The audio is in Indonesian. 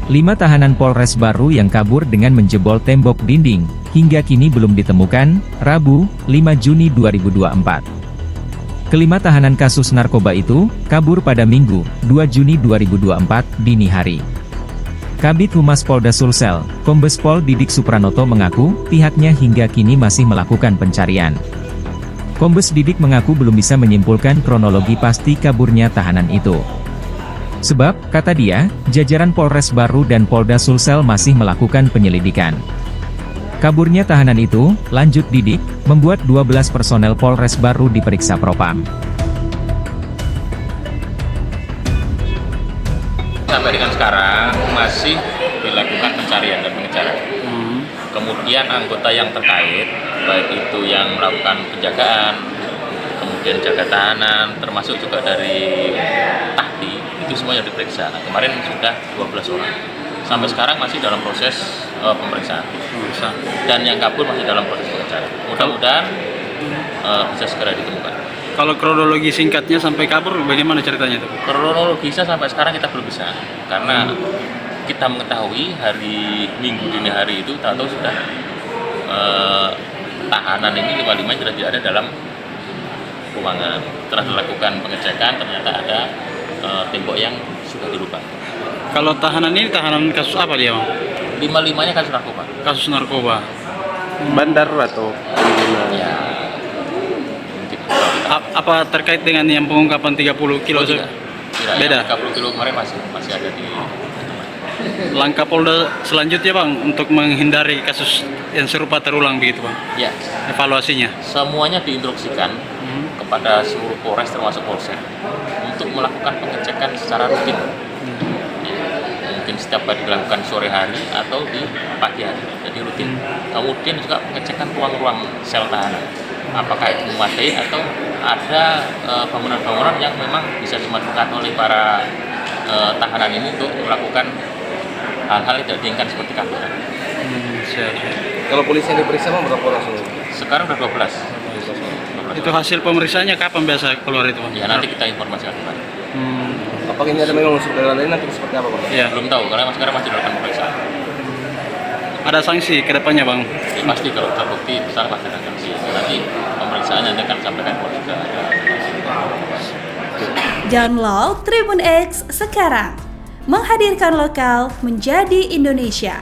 5 tahanan Polres Baru yang kabur dengan menjebol tembok dinding, hingga kini belum ditemukan, Rabu, 5 Juni 2024. Kelima tahanan kasus narkoba itu, kabur pada Minggu, 2 Juni 2024, dini hari. Kabid Humas Polda Sulsel, Kombes Pol Didik Supranoto mengaku, pihaknya hingga kini masih melakukan pencarian. Kombes Didik mengaku belum bisa menyimpulkan kronologi pasti kaburnya tahanan itu. Sebab, kata dia, jajaran Polres Baru dan Polda Sulsel masih melakukan penyelidikan. Kaburnya tahanan itu, lanjut Didik, membuat 12 personel Polres Baru diperiksa Propam. Sampai dengan sekarang masih dilakukan pencarian dan pengejaran. Kemudian anggota yang terkait, baik itu yang melakukan penjagaan, kemudian jaga tahanan, termasuk juga dari tahti, itu semuanya diperiksa. Nah, kemarin sudah 12 orang. Sampai sekarang masih dalam proses pemeriksaan. Dan yang kabur masih dalam proses pengejaran. Mudah-mudahan bisa segera ditemukan. Kalau kronologi singkatnya sampai kabur, bagaimana ceritanya itu? Kronologisnya sampai sekarang kita belum bisa, karena kita mengetahui hari Minggu dini hari itu tahu sudah tahanan ini 55 sudah tidak ada dalam ruangan. Telah dilakukan pengecekan, ternyata ada tembok yang sudah dirubah. Kalau tahanan ini tahanan kasus apa dia, Bang? 55-nya kasus narkoba. Kasus narkoba. Bandar atau Ya. Apa terkait dengan yang pengungkapan 30 kilo? Oh, tidak. Beda. Yang 30 kilo kemarin masih ada di. Langkah Polda selanjutnya, Bang, untuk menghindari kasus yang serupa terulang begitu, Bang? Ya. Evaluasinya? Semuanya diinstruksikan kepada seluruh Polres termasuk Polsek untuk melakukan pengecekan secara rutin. Mungkin setiap hari dilakukan sore hari atau di pagi hari, jadi rutin. Kemudian juga pengecekan ruang-ruang sel tahanan, apakah itu memadai atau ada bangunan-bangunan yang memang bisa dimanfaatkan oleh para tahanan ini untuk melakukan hal-hal yang tidak diinginkan seperti kaburan. kalau polisi yang diperiksa berapa orang semua? Sekarang udah 12. Itu hasil pemeriksaannya kapan biasa keluar itu, Bang? Ya, nanti kita informasikan kembali. Apakah ini ada memang unsur dari lain nanti seperti apa, Bang? Ya. Belum tahu, karena sekarang masih dilakukan pemeriksaan. Ada sanksi ke depannya, Bang? Ya, pasti kalau terbukti besar pasti ada sanksi. Nanti pemeriksaan nanti akan sampaikan kalau sudah ada. Download Tribun X sekarang, menghadirkan lokal menjadi Indonesia.